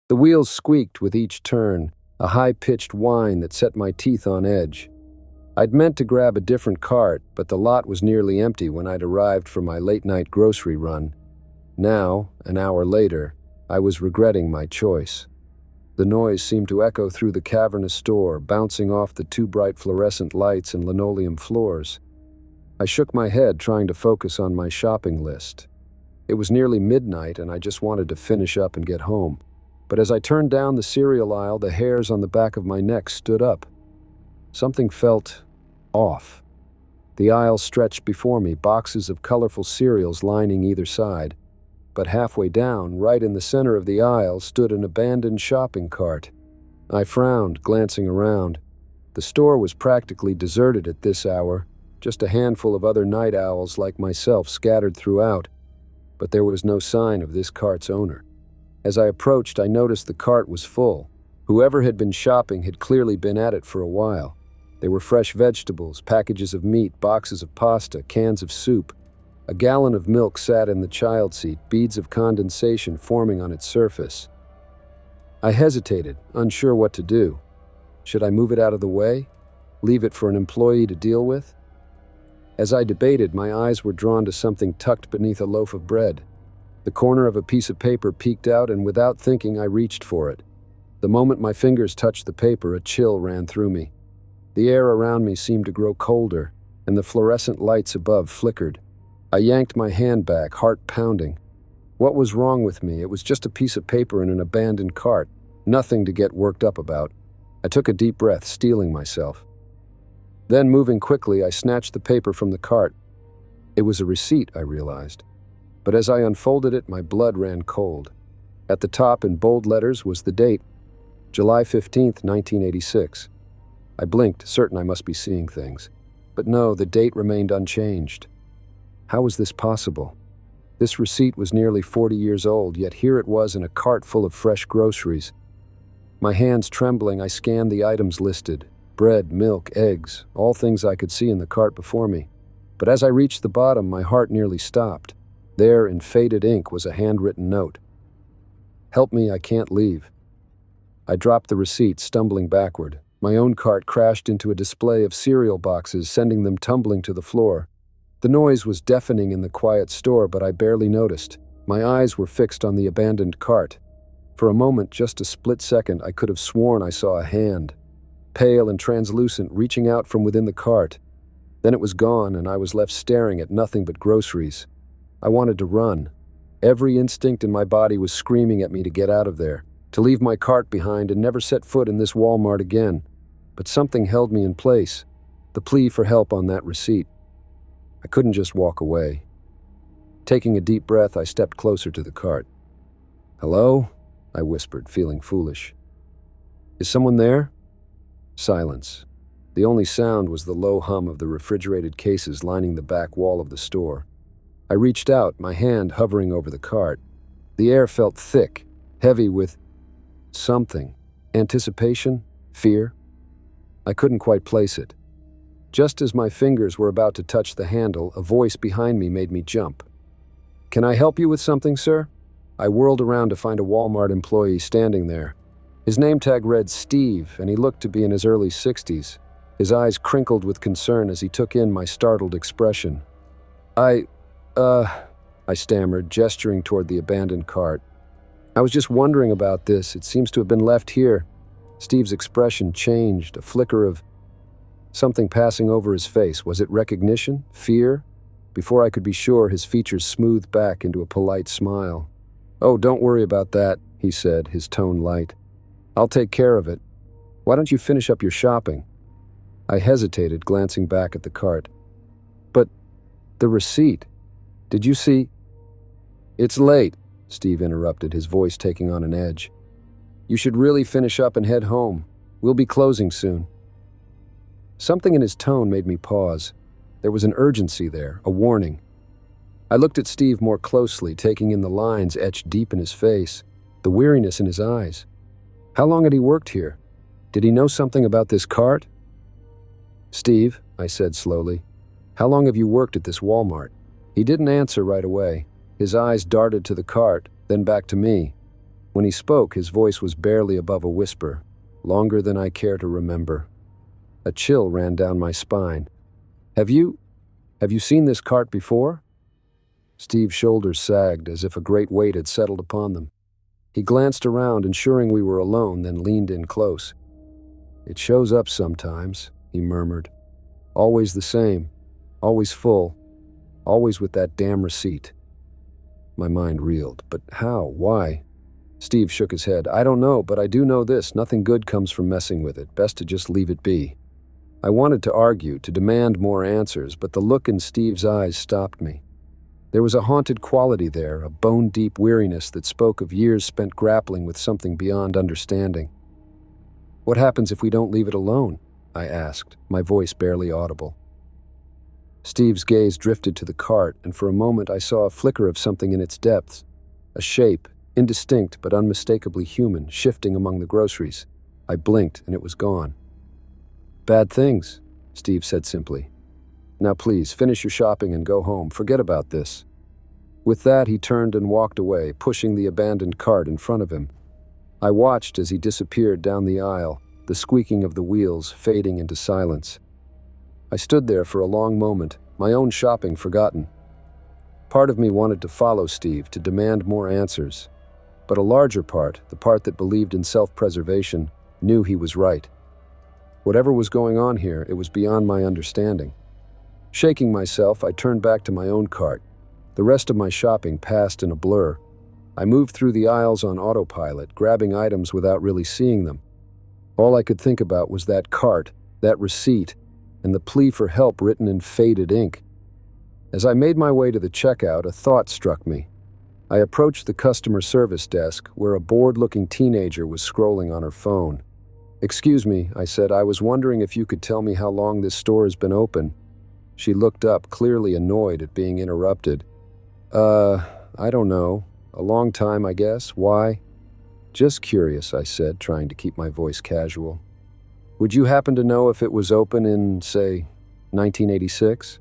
The wheels squeaked with each turn, a high-pitched whine that set my teeth on edge. I'd meant to grab a different cart, but the lot was nearly empty when I'd arrived for my late-night grocery run. Now, an hour later, I was regretting my choice. The noise seemed to echo through the cavernous store, bouncing off the two bright fluorescent lights and linoleum floors. I shook my head, trying to focus on my shopping list. It was nearly midnight, and I just wanted to finish up and get home. But as I turned down the cereal aisle, the hairs on the back of my neck stood up. Something felt off. The aisle stretched before me, boxes of colorful cereals lining either side. But halfway down, right in the center of the aisle, stood an abandoned shopping cart. I frowned, glancing around. The store was practically deserted at this hour, just a handful of other night owls like myself scattered throughout. But there was no sign of this cart's owner. As I approached, I noticed the cart was full. Whoever had been shopping had clearly been at it for a while. There were fresh vegetables, packages of meat, boxes of pasta, cans of soup. A gallon of milk sat in the child seat, beads of condensation forming on its surface. I hesitated, unsure what to do. Should I move it out of the way? Leave it for an employee to deal with? As I debated, my eyes were drawn to something tucked beneath a loaf of bread. The corner of a piece of paper peeked out, and without thinking, I reached for it. The moment my fingers touched the paper, a chill ran through me. The air around me seemed to grow colder, and the fluorescent lights above flickered. I yanked my hand back, heart pounding. What was wrong with me? It was just a piece of paper in an abandoned cart, nothing to get worked up about. I took a deep breath, steeling myself. Then, moving quickly, I snatched the paper from the cart. It was a receipt, I realized. But as I unfolded it, my blood ran cold. At the top, in bold letters, was the date, July 15th, 1986. I blinked, certain I must be seeing things. But no, the date remained unchanged. How was this possible? This receipt was nearly 40 years old, yet here it was in a cart full of fresh groceries. My hands trembling, I scanned the items listed. Bread, milk, eggs, all things I could see in the cart before me. But as I reached the bottom, my heart nearly stopped. There, in faded ink, was a handwritten note. "Help me, I can't leave." I dropped the receipt, stumbling backward. My own cart crashed into a display of cereal boxes, sending them tumbling to the floor. The noise was deafening in the quiet store, but I barely noticed. My eyes were fixed on the abandoned cart. For a moment, just a split second, I could have sworn I saw a hand, pale and translucent, reaching out from within the cart. Then it was gone, and I was left staring at nothing but groceries. I wanted to run. Every instinct in my body was screaming at me to get out of there, to leave my cart behind and never set foot in this Walmart again. But something held me in place, the plea for help on that receipt. I couldn't just walk away. Taking a deep breath, I stepped closer to the cart. "Hello?" I whispered, feeling foolish. "Is someone there?" Silence. The only sound was the low hum of the refrigerated cases lining the back wall of the store. I reached out, my hand hovering over the cart. The air felt thick, heavy with something. Anticipation? Fear? I couldn't quite place it. Just as my fingers were about to touch the handle, a voice behind me made me jump. "Can I help you with something, sir?" I whirled around to find a Walmart employee standing there. His name tag read Steve, and he looked to be in his early 60s. His eyes crinkled with concern as he took in my startled expression. I stammered, gesturing toward the abandoned cart. "I was just wondering about this. It seems to have been left here." Steve's expression changed, a flicker of something passing over his face. Was it recognition? Fear? Before I could be sure, his features smoothed back into a polite smile. "Oh, don't worry about that," he said, his tone light. "I'll take care of it. Why don't you finish up your shopping?" I hesitated, glancing back at the cart. "But the receipt. Did you see—" "It's late," Steve interrupted, his voice taking on an edge. "You should really finish up and head home. We'll be closing soon." Something in his tone made me pause. There was an urgency there, a warning. I looked at Steve more closely, taking in the lines etched deep in his face, the weariness in his eyes. How long had he worked here? Did he know something about this cart? "Steve," I said slowly, "how long have you worked at this Walmart?" He didn't answer right away. His eyes darted to the cart, then back to me. When he spoke, his voice was barely above a whisper, longer than I care to remember. A chill ran down my spine. Have you seen this cart before?" Steve's shoulders sagged as if a great weight had settled upon them. He glanced around, ensuring we were alone, then leaned in close. "It shows up sometimes," he murmured. "Always the same, always full, always with that damn receipt." My mind reeled. But how? Why? Steve shook his head. "I don't know, but I do know this. Nothing good comes from messing with it. Best to just leave it be." I wanted to argue, to demand more answers, but the look in Steve's eyes stopped me. There was a haunted quality there, a bone-deep weariness that spoke of years spent grappling with something beyond understanding. "What happens if we don't leave it alone?" I asked, my voice barely audible. Steve's gaze drifted to the cart, and for a moment I saw a flicker of something in its depths, a shape, indistinct but unmistakably human, shifting among the groceries. I blinked, and it was gone. "Bad things," Steve said simply. "Now please, finish your shopping and go home. Forget about this." With that, he turned and walked away, pushing the abandoned cart in front of him. I watched as he disappeared down the aisle, the squeaking of the wheels fading into silence. I stood there for a long moment, my own shopping forgotten. Part of me wanted to follow Steve, to demand more answers. But a larger part, the part that believed in self-preservation, knew he was right. Whatever was going on here, it was beyond my understanding. Shaking myself, I turned back to my own cart. The rest of my shopping passed in a blur. I moved through the aisles on autopilot, grabbing items without really seeing them. All I could think about was that cart, that receipt, and the plea for help written in faded ink. As I made my way to the checkout, a thought struck me. I approached the customer service desk, where a bored-looking teenager was scrolling on her phone. "Excuse me," I said, "I was wondering if you could tell me how long this store has been open." She looked up, clearly annoyed at being interrupted. I don't know. A long time, I guess. Why?" "Just curious," I said, trying to keep my voice casual. "Would you happen to know if it was open in, say, 1986?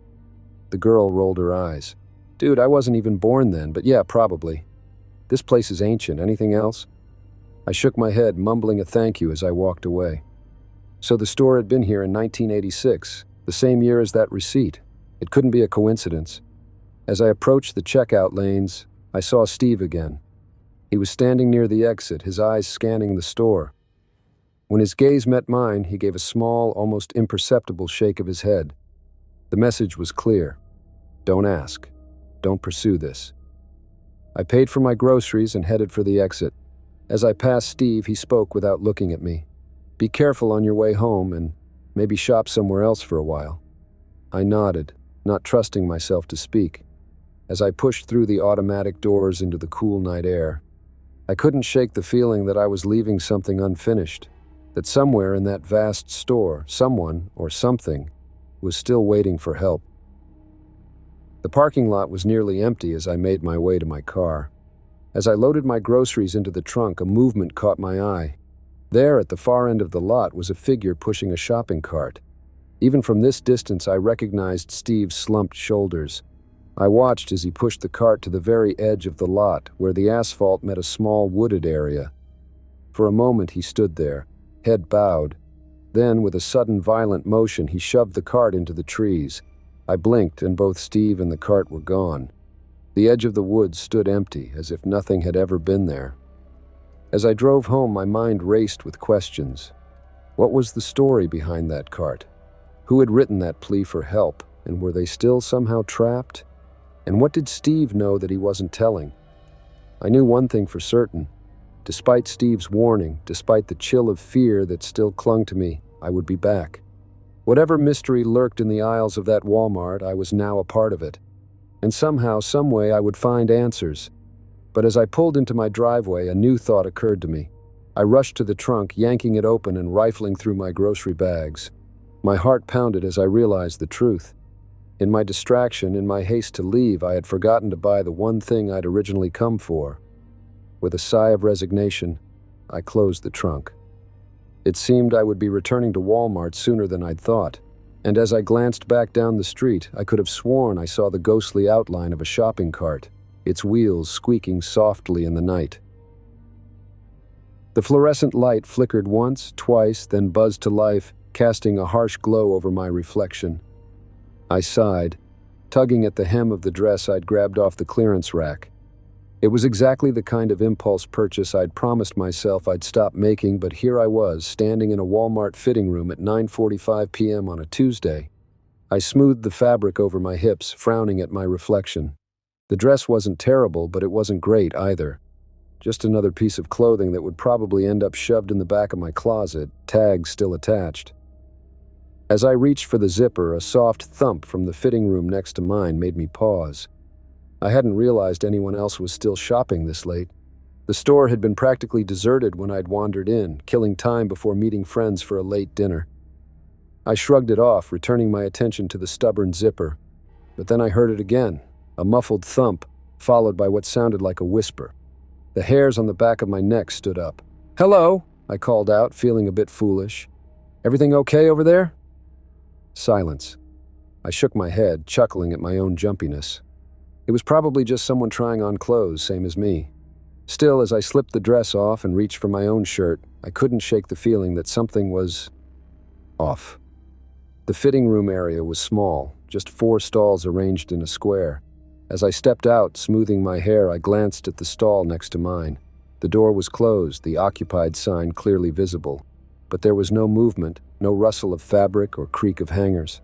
The girl rolled her eyes. "Dude, I wasn't even born then, but yeah, probably. This place is ancient. Anything else?" I shook my head, mumbling a thank you as I walked away. So the store had been here in 1986, the same year as that receipt. It couldn't be a coincidence. As I approached the checkout lanes, I saw Steve again. He was standing near the exit, his eyes scanning the store. When his gaze met mine, he gave a small, almost imperceptible shake of his head. The message was clear. Don't ask. Don't pursue this. I paid for my groceries and headed for the exit. As I passed Steve, he spoke without looking at me. "Be careful on your way home and maybe shop somewhere else for a while." I nodded, not trusting myself to speak. As I pushed through the automatic doors into the cool night air, I couldn't shake the feeling that I was leaving something unfinished, that somewhere in that vast store, someone or something was still waiting for help. The parking lot was nearly empty as I made my way to my car. As I loaded my groceries into the trunk, a movement caught my eye. There, at the far end of the lot, was a figure pushing a shopping cart. Even from this distance, I recognized Steve's slumped shoulders. I watched as he pushed the cart to the very edge of the lot, where the asphalt met a small wooded area. For a moment he stood there, head bowed. Then, with a sudden violent motion, he shoved the cart into the trees. I blinked, and both Steve and the cart were gone. The edge of the woods stood empty, as if nothing had ever been there. As I drove home, my mind raced with questions. What was the story behind that cart? Who had written that plea for help, and were they still somehow trapped? And what did Steve know that he wasn't telling? I knew one thing for certain. Despite Steve's warning, despite the chill of fear that still clung to me, I would be back. Whatever mystery lurked in the aisles of that Walmart, I was now a part of it. And somehow, someway, I would find answers. But as I pulled into my driveway, a new thought occurred to me. I rushed to the trunk, yanking it open and rifling through my grocery bags. My heart pounded as I realized the truth. In my distraction, in my haste to leave, I had forgotten to buy the one thing I'd originally come for. With a sigh of resignation, I closed the trunk. It seemed I would be returning to Walmart sooner than I'd thought, and as I glanced back down the street, I could have sworn I saw the ghostly outline of a shopping cart, its wheels squeaking softly in the night. The fluorescent light flickered once, twice, then buzzed to life, casting a harsh glow over my reflection. I sighed, tugging at the hem of the dress I'd grabbed off the clearance rack. It was exactly the kind of impulse purchase I'd promised myself I'd stop making, but here I was, standing in a Walmart fitting room at 9:45 p.m. on a Tuesday. I smoothed the fabric over my hips, frowning at my reflection. The dress wasn't terrible, but it wasn't great either. Just another piece of clothing that would probably end up shoved in the back of my closet, tags still attached. As I reached for the zipper, a soft thump from the fitting room next to mine made me pause. I hadn't realized anyone else was still shopping this late. The store had been practically deserted when I'd wandered in, killing time before meeting friends for a late dinner. I shrugged it off, returning my attention to the stubborn zipper. But then I heard it again, a muffled thump, followed by what sounded like a whisper. The hairs on the back of my neck stood up. "Hello," I called out, feeling a bit foolish. "Everything okay over there?" Silence. I shook my head, chuckling at my own jumpiness. It was probably just someone trying on clothes, same as me. Still, as I slipped the dress off and reached for my own shirt, I couldn't shake the feeling that something was off. The fitting room area was small, just 4 stalls arranged in a square. As I stepped out, smoothing my hair, I glanced at the stall next to mine. The door was closed, the occupied sign clearly visible. But there was no movement, no rustle of fabric or creak of hangers.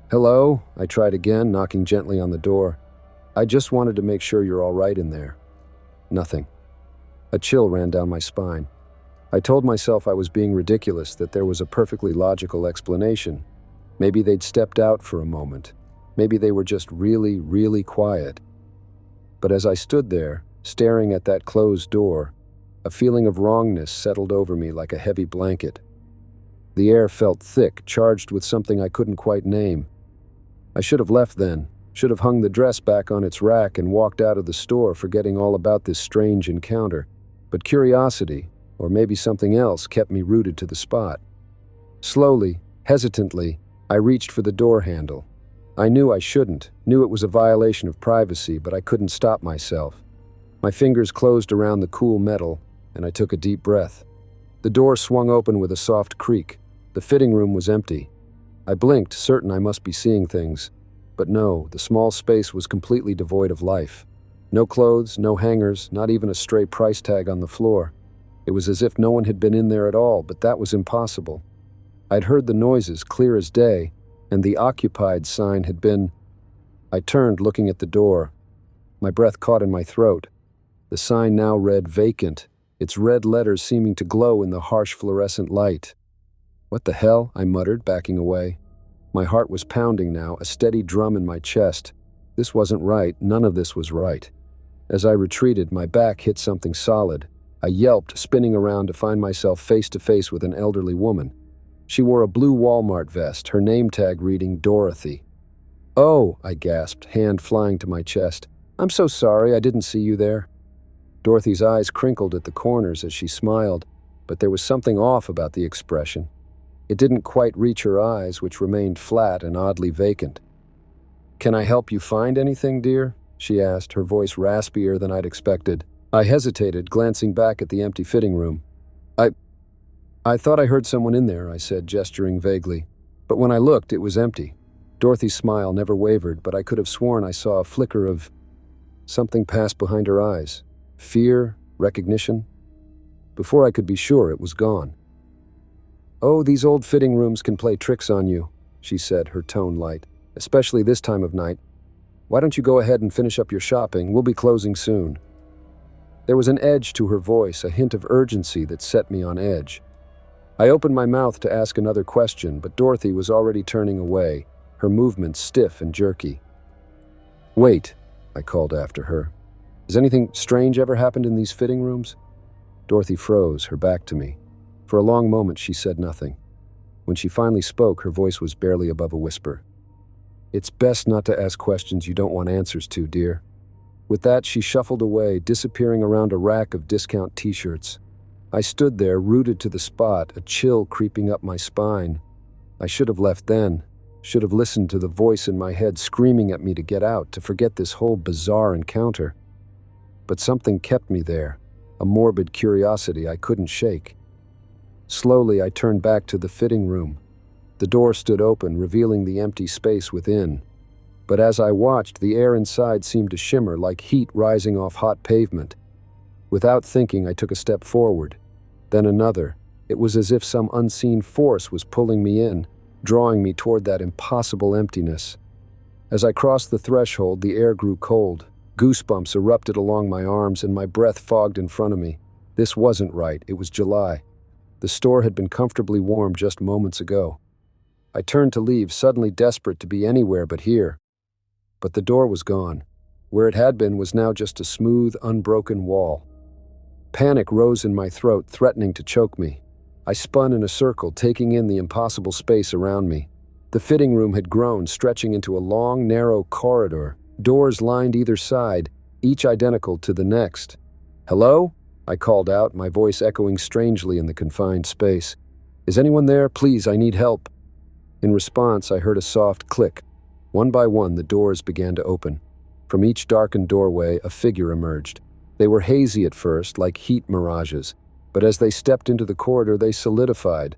"Hello," I tried again, knocking gently on the door. "I just wanted to make sure you're all right in there." Nothing. A chill ran down my spine. I told myself I was being ridiculous, that there was a perfectly logical explanation. Maybe they'd stepped out for a moment. Maybe they were just really, really quiet. But as I stood there, staring at that closed door, a feeling of wrongness settled over me like a heavy blanket. The air felt thick, charged with something I couldn't quite name. I should have left then, should have hung the dress back on its rack and walked out of the store, forgetting all about this strange encounter. But curiosity, or maybe something else, kept me rooted to the spot. Slowly, hesitantly, I reached for the door handle. I knew I shouldn't, knew it was a violation of privacy, but I couldn't stop myself. My fingers closed around the cool metal, and I took a deep breath. The door swung open with a soft creak. The fitting room was empty. I blinked, certain I must be seeing things. But no, the small space was completely devoid of life. No clothes, no hangers, not even a stray price tag on the floor. It was as if no one had been in there at all, but that was impossible. I'd heard the noises clear as day, and the occupied sign had been... I turned, looking at the door. My breath caught in my throat. The sign now read vacant, its red letters seeming to glow in the harsh fluorescent light. "What the hell?" I muttered, backing away. My heart was pounding now, a steady drum in my chest. This wasn't right, none of this was right. As I retreated, my back hit something solid. I yelped, spinning around to find myself face to face with an elderly woman. She wore a blue Walmart vest, her name tag reading Dorothy. "Oh," I gasped, hand flying to my chest. "I'm so sorry, I didn't see you there." Dorothy's eyes crinkled at the corners as she smiled, but there was something off about the expression. It didn't quite reach her eyes, which remained flat and oddly vacant. "Can I help you find anything, dear?" she asked, her voice raspier than I'd expected. I hesitated, glancing back at the empty fitting room. I thought I heard someone in there," I said, gesturing vaguely. But when I looked, it was empty. Dorothy's smile never wavered, but I could have sworn I saw a flicker of... something pass behind her eyes. Fear? Recognition? Before I could be sure, it was gone. "Oh, these old fitting rooms can play tricks on you," she said, her tone light. "Especially this time of night. Why don't you go ahead and finish up your shopping? We'll be closing soon." There was an edge to her voice, a hint of urgency that set me on edge. I opened my mouth to ask another question, but Dorothy was already turning away, her movements stiff and jerky. "Wait," I called after her. "Has anything strange ever happened in these fitting rooms?" Dorothy froze, her back to me. For a long moment, she said nothing. When she finally spoke, her voice was barely above a whisper. "It's best not to ask questions you don't want answers to, dear." With that, she shuffled away, disappearing around a rack of discount t-shirts. I stood there, rooted to the spot, a chill creeping up my spine. I should have left then, should have listened to the voice in my head screaming at me to get out, to forget this whole bizarre encounter. But something kept me there, a morbid curiosity I couldn't shake. Slowly, I turned back to the fitting room. The door stood open, revealing the empty space within. But as I watched, the air inside seemed to shimmer like heat rising off hot pavement. Without thinking, I took a step forward, then another. It was as if some unseen force was pulling me in, drawing me toward that impossible emptiness. As I crossed the threshold, the air grew cold. Goosebumps erupted along my arms and my breath fogged in front of me. This wasn't right. It was July. The store had been comfortably warm just moments ago. I turned to leave, suddenly desperate to be anywhere but here. But the door was gone. Where it had been was now just a smooth, unbroken wall. Panic rose in my throat, threatening to choke me. I spun in a circle, taking in the impossible space around me. The fitting room had grown, stretching into a long, narrow corridor. Doors lined either side, each identical to the next. "Hello?" I called out, my voice echoing strangely in the confined space. "Is anyone there? Please, I need help." In response, I heard a soft click. One by one, the doors began to open. From each darkened doorway, a figure emerged. They were hazy at first, like heat mirages, but as they stepped into the corridor, they solidified.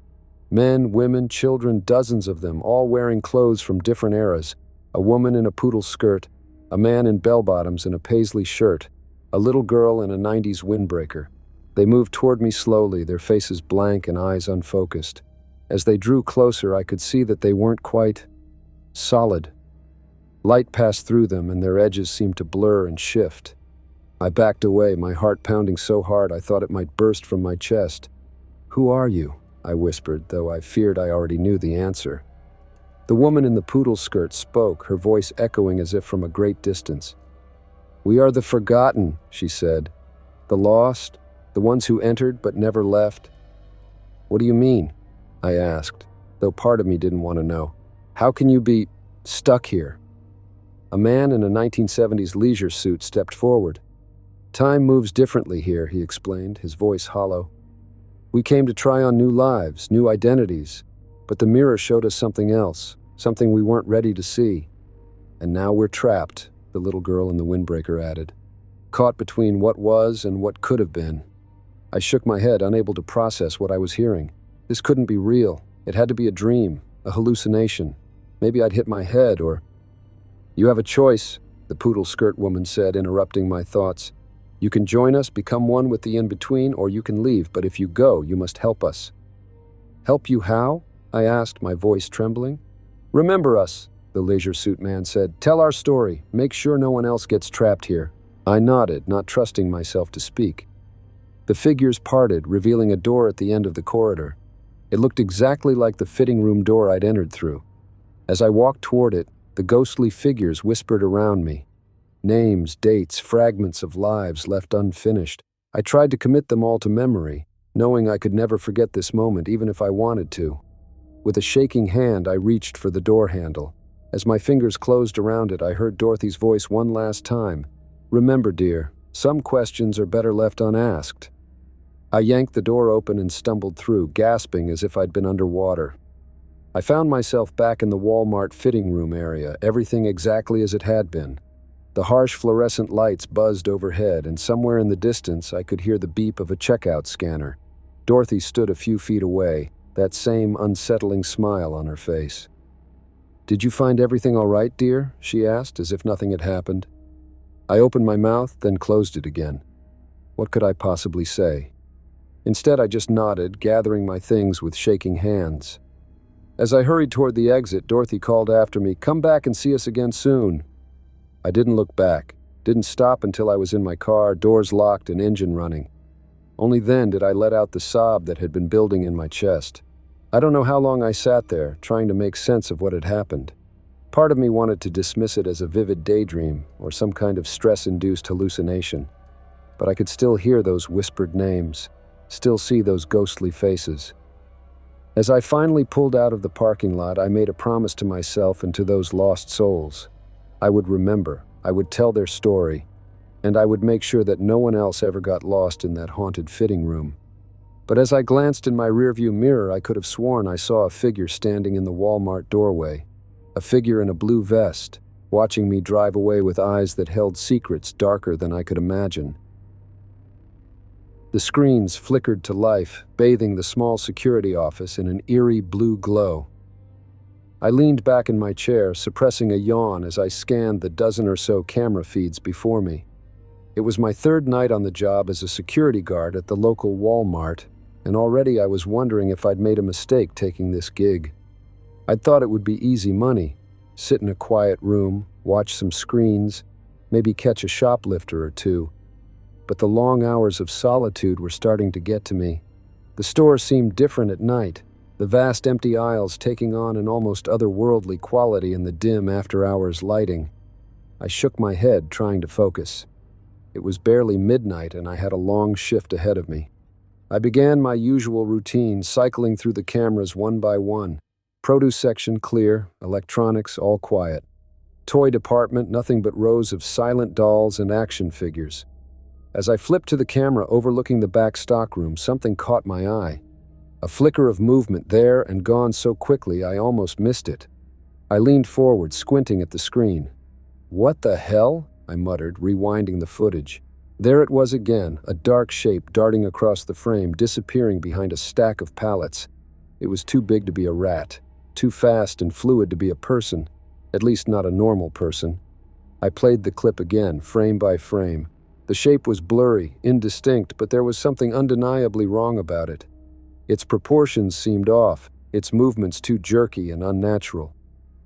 Men, women, children, dozens of them, all wearing clothes from different eras. A woman in a poodle skirt, a man in bell-bottoms and a paisley shirt, a little girl in a 90s windbreaker. They moved toward me slowly, their faces blank and eyes unfocused. As they drew closer, I could see that they weren't quite solid. Light passed through them, and their edges seemed to blur and shift. I backed away, my heart pounding so hard I thought it might burst from my chest. "Who are you?" I whispered, though I feared I already knew the answer. The woman in the poodle skirt spoke, her voice echoing as if from a great distance. "We are the forgotten," she said. "The lost, the ones who entered but never left." "What do you mean?" I asked, though part of me didn't want to know. "How can you be stuck here?" A man in a 1970s leisure suit stepped forward. "Time moves differently here," he explained, his voice hollow. "We came to try on new lives, new identities, but the mirror showed us something else, something we weren't ready to see. And now we're trapped," the little girl in the windbreaker added, "caught between what was and what could have been." I shook my head, unable to process what I was hearing. This couldn't be real. It had to be a dream, a hallucination. Maybe I'd hit my head or... "You have a choice," the poodle skirt woman said, interrupting my thoughts. "You can join us, become one with the in-between, or you can leave, but if you go, you must help us." "Help you how?" I asked, my voice trembling. "Remember us," the leisure suit man said. "Tell our story. Make sure no one else gets trapped here." I nodded, not trusting myself to speak. The figures parted, revealing a door at the end of the corridor. It looked exactly like the fitting room door I'd entered through. As I walked toward it, the ghostly figures whispered around me. Names, dates, fragments of lives left unfinished. I tried to commit them all to memory, knowing I could never forget this moment, even if I wanted to. With a shaking hand, I reached for the door handle. As my fingers closed around it, I heard Dorothy's voice one last time. "Remember, dear, some questions are better left unasked." I yanked the door open and stumbled through, gasping as if I'd been underwater. I found myself back in the Walmart fitting room area, everything exactly as it had been. The harsh fluorescent lights buzzed overhead, and somewhere in the distance I could hear the beep of a checkout scanner. Dorothy stood a few feet away, that same unsettling smile on her face. "Did you find everything all right, dear?" she asked, as if nothing had happened. I opened my mouth, then closed it again. What could I possibly say? Instead, I just nodded, gathering my things with shaking hands. As I hurried toward the exit, Dorothy called after me, "Come back and see us again soon." I didn't look back, didn't stop until I was in my car, doors locked and engine running. Only then did I let out the sob that had been building in my chest. I don't know how long I sat there, trying to make sense of what had happened. Part of me wanted to dismiss it as a vivid daydream or some kind of stress-induced hallucination. But I could still hear those whispered names, still see those ghostly faces. As I finally pulled out of the parking lot, I made a promise to myself and to those lost souls. I would remember, I would tell their story, and I would make sure that no one else ever got lost in that haunted fitting room. But as I glanced in my rearview mirror, I could have sworn I saw a figure standing in the Walmart doorway, a figure in a blue vest, watching me drive away with eyes that held secrets darker than I could imagine. The screens flickered to life, bathing the small security office in an eerie blue glow. I leaned back in my chair, suppressing a yawn as I scanned the dozen or so camera feeds before me. It was my third night on the job as a security guard at the local Walmart, and already I was wondering if I'd made a mistake taking this gig. I'd thought it would be easy money, sit in a quiet room, watch some screens, maybe catch a shoplifter or two. But the long hours of solitude were starting to get to me. The store seemed different at night, the vast empty aisles taking on an almost otherworldly quality in the dim after-hours lighting. I shook my head, trying to focus. It was barely midnight and I had a long shift ahead of me. I began my usual routine, cycling through the cameras one by one. Produce section clear, electronics all quiet. Toy department nothing but rows of silent dolls and action figures. As I flipped to the camera overlooking the back stockroom, something caught my eye. A flicker of movement there and gone so quickly I almost missed it. I leaned forward, squinting at the screen. "What the hell?" I muttered, rewinding the footage. There it was again, a dark shape darting across the frame, disappearing behind a stack of pallets. It was too big to be a rat, too fast and fluid to be a person, at least not a normal person. I played the clip again, frame by frame. The shape was blurry, indistinct, but there was something undeniably wrong about it. Its proportions seemed off, its movements too jerky and unnatural.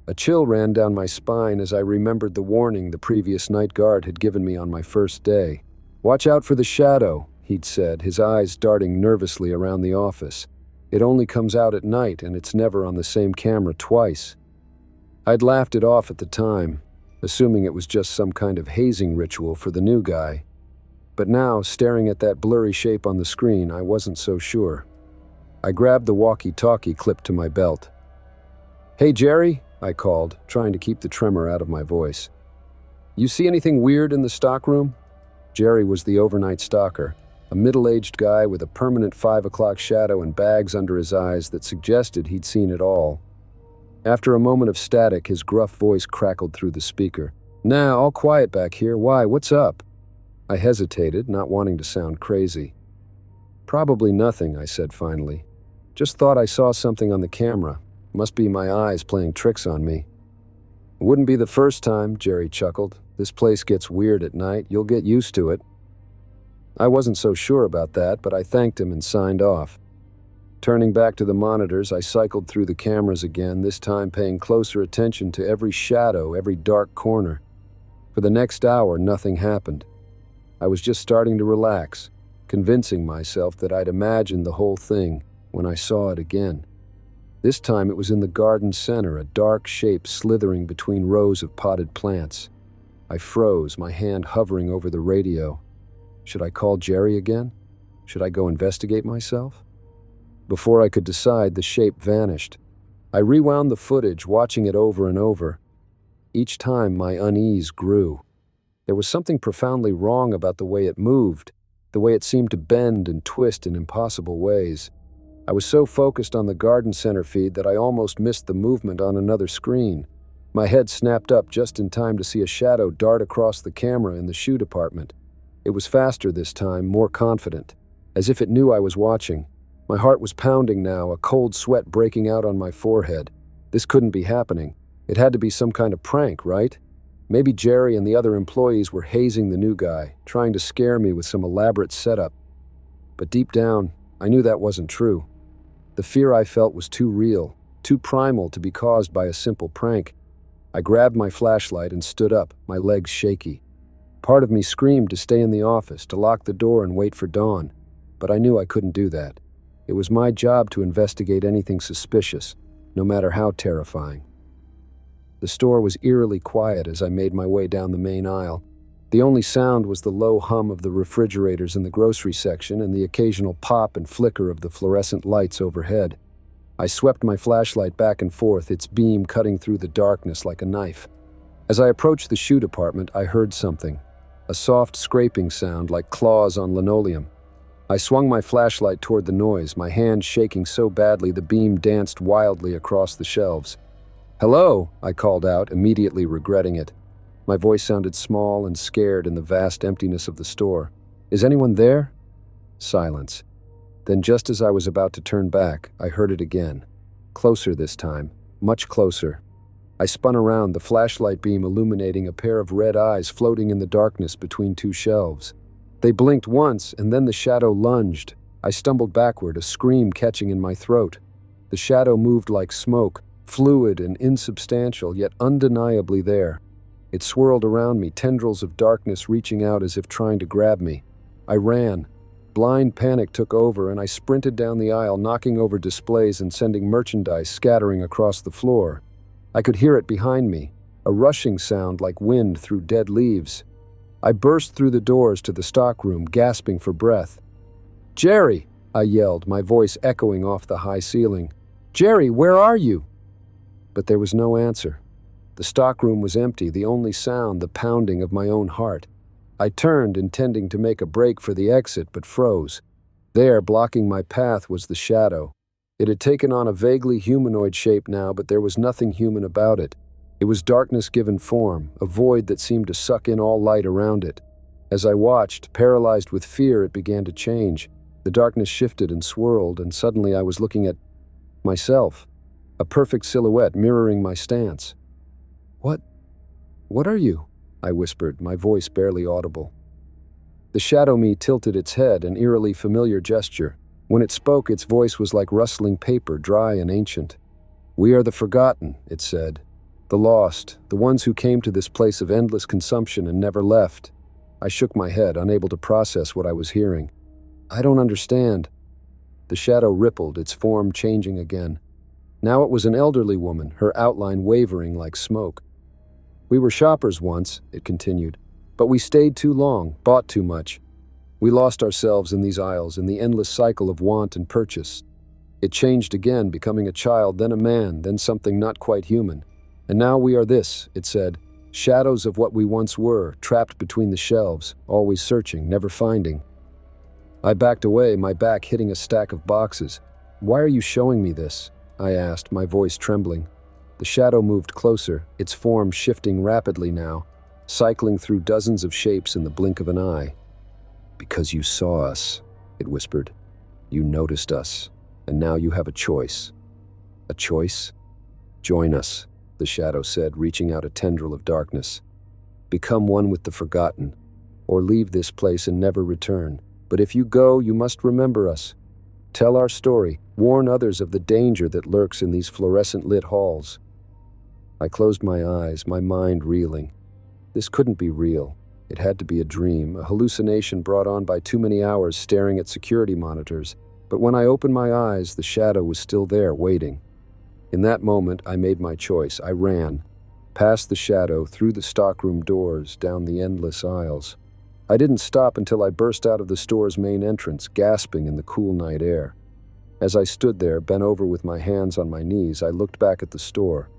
A chill ran down my spine as I remembered the warning the previous night guard had given me on my first day. "Watch out for the shadow," he'd said, his eyes darting nervously around the office. "It only comes out at night and it's never on the same camera twice." I'd laughed it off at the time, assuming it was just some kind of hazing ritual for the new guy. But now, staring at that blurry shape on the screen, I wasn't so sure. I grabbed the walkie-talkie clipped to my belt. "Hey, Jerry," I called, trying to keep the tremor out of my voice. "You see anything weird in the stockroom?" Jerry was the overnight stalker, a middle-aged guy with a permanent 5 o'clock shadow and bags under his eyes that suggested he'd seen it all. After a moment of static, his gruff voice crackled through the speaker. "Nah, all quiet back here. Why, what's up?" I hesitated, not wanting to sound crazy. "Probably nothing," I said finally. "Just thought I saw something on the camera. Must be my eyes playing tricks on me." "Wouldn't be the first time," Jerry chuckled. "This place gets weird at night. You'll get used to it." I wasn't so sure about that, but I thanked him and signed off. Turning back to the monitors, I cycled through the cameras again, this time paying closer attention to every shadow, every dark corner. For the next hour, nothing happened. I was just starting to relax, convincing myself that I'd imagined the whole thing when I saw it again. This time it was in the garden center, a dark shape slithering between rows of potted plants. I froze, my hand hovering over the radio. Should I call Jerry again? Should I go investigate myself? Before I could decide, the shape vanished. I rewound the footage, watching it over and over. Each time, my unease grew. There was something profoundly wrong about the way it moved, the way it seemed to bend and twist in impossible ways. I was so focused on the garden center feed that I almost missed the movement on another screen. My head snapped up just in time to see a shadow dart across the camera in the shoe department. It was faster this time, more confident, as if it knew I was watching. My heart was pounding now, a cold sweat breaking out on my forehead. This couldn't be happening. It had to be some kind of prank, right? Maybe Jerry and the other employees were hazing the new guy, trying to scare me with some elaborate setup. But deep down, I knew that wasn't true. The fear I felt was too real, too primal to be caused by a simple prank. I grabbed my flashlight and stood up, my legs shaky. Part of me screamed to stay in the office, to lock the door and wait for dawn. But I knew I couldn't do that. It was my job to investigate anything suspicious, no matter how terrifying. The store was eerily quiet as I made my way down the main aisle. The only sound was the low hum of the refrigerators in the grocery section and the occasional pop and flicker of the fluorescent lights overhead. I swept my flashlight back and forth, its beam cutting through the darkness like a knife. As I approached the shoe department, I heard something, a soft scraping sound like claws on linoleum. I swung my flashlight toward the noise, my hand shaking so badly the beam danced wildly across the shelves. "Hello," I called out, immediately regretting it. My voice sounded small and scared in the vast emptiness of the store. "Is anyone there?" Silence. Then just as I was about to turn back, I heard it again. Closer this time. Much closer. I spun around, the flashlight beam illuminating a pair of red eyes floating in the darkness between two shelves. They blinked once, and then the shadow lunged. I stumbled backward, a scream catching in my throat. The shadow moved like smoke, fluid and insubstantial, yet undeniably there. It swirled around me, tendrils of darkness reaching out as if trying to grab me. I ran. Blind panic took over, and I sprinted down the aisle, knocking over displays and sending merchandise scattering across the floor. I could hear it behind me, a rushing sound like wind through dead leaves. I burst through the doors to the stockroom, gasping for breath. "Jerry!" I yelled, my voice echoing off the high ceiling. "Jerry, where are you?" But there was no answer. The stockroom was empty, the only sound the pounding of my own heart. I turned, intending to make a break for the exit, but froze. There, blocking my path, was the shadow. It had taken on a vaguely humanoid shape now, but there was nothing human about it. It was darkness given form, a void that seemed to suck in all light around it. As I watched, paralyzed with fear, it began to change. The darkness shifted and swirled, and suddenly I was looking at myself, a perfect silhouette mirroring my stance. What are you?" I whispered, my voice barely audible. The shadow me tilted its head, an eerily familiar gesture. When it spoke, its voice was like rustling paper, dry and ancient. "We are the forgotten," it said. "The lost, the ones who came to this place of endless consumption and never left." I shook my head, unable to process what I was hearing. "I don't understand." The shadow rippled, its form changing again. Now it was an elderly woman, her outline wavering like smoke. "We were shoppers once," it continued, "but we stayed too long, bought too much. We lost ourselves in these aisles, in the endless cycle of want and purchase. It changed again, becoming a child, then a man, then something not quite human. And now we are this," it said, "shadows of what we once were, trapped between the shelves, always searching, never finding." I backed away, my back hitting a stack of boxes. "Why are you showing me this?" I asked, my voice trembling. The shadow moved closer, its form shifting rapidly now, cycling through dozens of shapes in the blink of an eye. "Because you saw us," it whispered. "You noticed us, and now you have a choice." "A choice?" "Join us," the shadow said, reaching out a tendril of darkness. "Become one with the forgotten, or leave this place and never return. But if you go, you must remember us. Tell our story, warn others of the danger that lurks in these fluorescent-lit halls." I closed my eyes, my mind reeling. This couldn't be real. It had to be a dream, a hallucination brought on by too many hours staring at security monitors. But when I opened my eyes, the shadow was still there, waiting. In that moment, I made my choice. I ran, past the shadow, through the stockroom doors, down the endless aisles. I didn't stop until I burst out of the store's main entrance, gasping in the cool night air. As I stood there, bent over with my hands on my knees, I looked back at the store.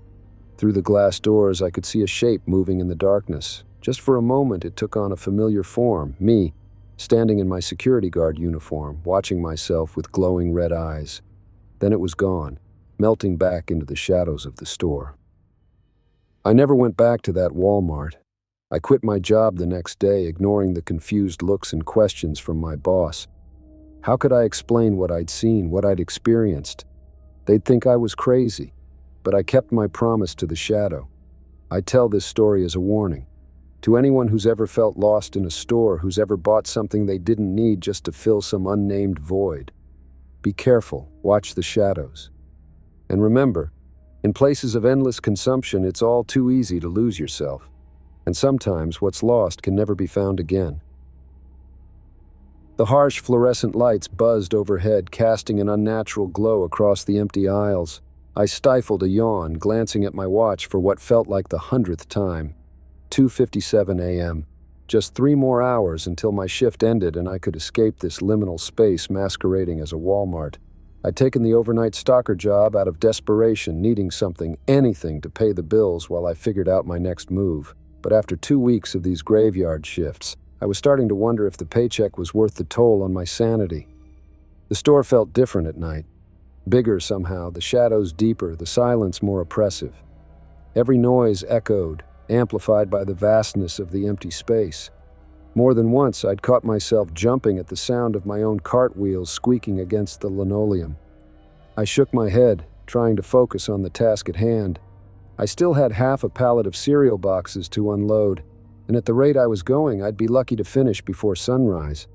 Through the glass doors, I could see a shape moving in the darkness. Just for a moment, it took on a familiar form, me, standing in my security guard uniform, watching myself with glowing red eyes. Then it was gone, melting back into the shadows of the store. I never went back to that Walmart. I quit my job the next day, ignoring the confused looks and questions from my boss. How could I explain what I'd seen, what I'd experienced? They'd think I was crazy. But I kept my promise to the shadow. I tell this story as a warning. To anyone who's ever felt lost in a store, who's ever bought something they didn't need just to fill some unnamed void. Be careful, watch the shadows. And remember, in places of endless consumption, it's all too easy to lose yourself. And sometimes what's lost can never be found again. The harsh fluorescent lights buzzed overhead, casting an unnatural glow across the empty aisles. I stifled a yawn, glancing at my watch for what felt like the 100th time. 2:57 a.m. Just 3 more hours until my shift ended and I could escape this liminal space masquerading as a Walmart. I'd taken the overnight stalker job out of desperation, needing something, anything to pay the bills while I figured out my next move. But after 2 weeks of these graveyard shifts, I was starting to wonder if the paycheck was worth the toll on my sanity. The store felt different at night. Bigger somehow, the shadows deeper, the silence more oppressive. Every noise echoed, amplified by the vastness of the empty space. More than once, I'd caught myself jumping at the sound of my own cartwheels squeaking against the linoleum. I shook my head, trying to focus on the task at hand. I still had half a pallet of cereal boxes to unload, and at the rate I was going, I'd be lucky to finish before sunrise.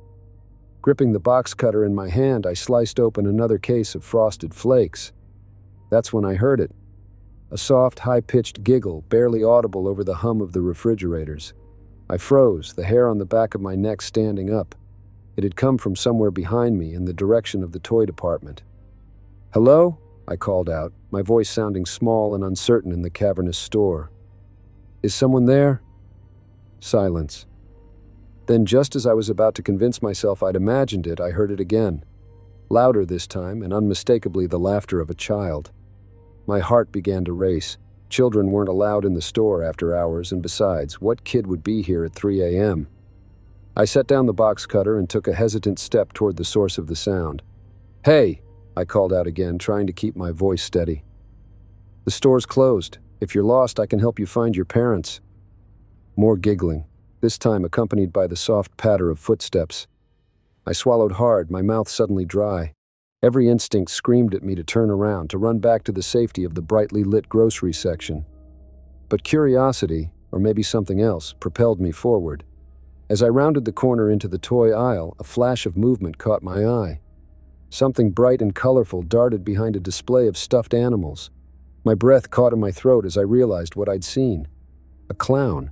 Gripping the box cutter in my hand, I sliced open another case of Frosted Flakes. That's when I heard it. A soft, high-pitched giggle, barely audible over the hum of the refrigerators. I froze, the hair on the back of my neck standing up. It had come from somewhere behind me, in the direction of the toy department. "Hello?" I called out, my voice sounding small and uncertain in the cavernous store. "Is someone there?" Silence. Then, just as I was about to convince myself I'd imagined it, I heard it again. Louder this time, and unmistakably the laughter of a child. My heart began to race. Children weren't allowed in the store after hours, and besides, what kid would be here at 3 a.m.? I set down the box cutter and took a hesitant step toward the source of the sound. "Hey!" I called out again, trying to keep my voice steady. "The store's closed. If you're lost, I can help you find your parents." More giggling, this time accompanied by the soft patter of footsteps. I swallowed hard, my mouth suddenly dry. Every instinct screamed at me to turn around, to run back to the safety of the brightly lit grocery section. But curiosity, or maybe something else, propelled me forward. As I rounded the corner into the toy aisle, a flash of movement caught my eye. Something bright and colorful darted behind a display of stuffed animals. My breath caught in my throat as I realized what I'd seen. A clown.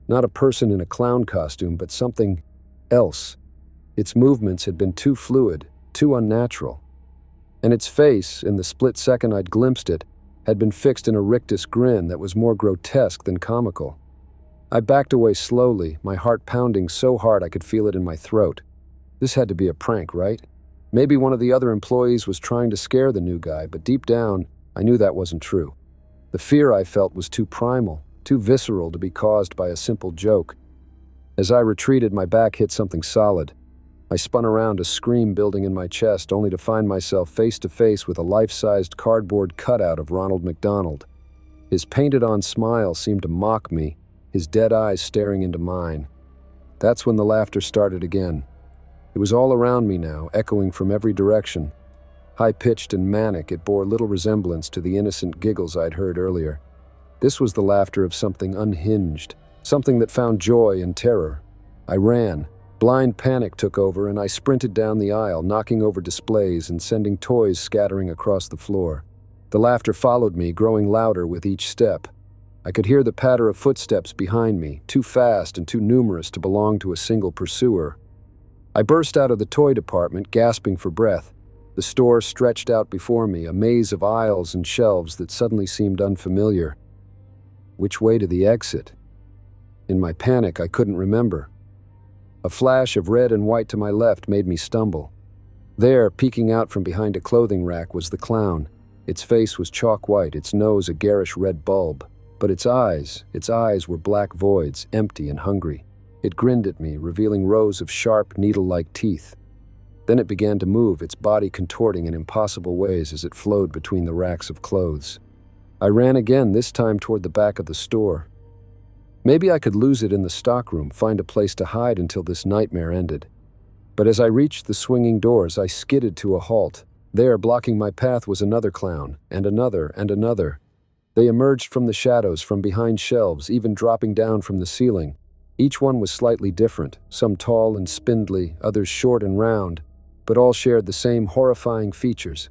Not a person in a clown costume, but something else. Its movements had been too fluid, too unnatural. And its face, in the split second I'd glimpsed it, had been fixed in a rictus grin that was more grotesque than comical. I backed away slowly, my heart pounding so hard I could feel it in my throat. This had to be a prank, right? Maybe one of the other employees was trying to scare the new guy, but deep down, I knew that wasn't true. The fear I felt was too primal, too visceral to be caused by a simple joke. As I retreated, my back hit something solid. I spun around, a scream building in my chest, only to find myself face to face with a life-sized cardboard cutout of Ronald McDonald. His painted-on smile seemed to mock me, his dead eyes staring into mine. That's when the laughter started again. It was all around me now, echoing from every direction. High-pitched and manic, it bore little resemblance to the innocent giggles I'd heard earlier. This was the laughter of something unhinged, something that found joy in terror. I ran. Blind panic took over, and I sprinted down the aisle, knocking over displays and sending toys scattering across the floor. The laughter followed me, growing louder with each step. I could hear the patter of footsteps behind me, too fast and too numerous to belong to a single pursuer. I burst out of the toy department, gasping for breath. The store stretched out before me, a maze of aisles and shelves that suddenly seemed unfamiliar. Which way to the exit? In my panic, I couldn't remember. A flash of red and white to my left made me stumble. There, peeking out from behind a clothing rack, was the clown. Its face was chalk white, its nose a garish red bulb. But its eyes were black voids, empty and hungry. It grinned at me, revealing rows of sharp, needle-like teeth. Then it began to move, its body contorting in impossible ways as it flowed between the racks of clothes. I ran again, this time toward the back of the store. Maybe I could lose it in the stockroom, find a place to hide until this nightmare ended. But as I reached the swinging doors, I skidded to a halt. There, blocking my path, was another clown, and another, and another. They emerged from the shadows, from behind shelves, even dropping down from the ceiling. Each one was slightly different, some tall and spindly, others short and round, but all shared the same horrifying features: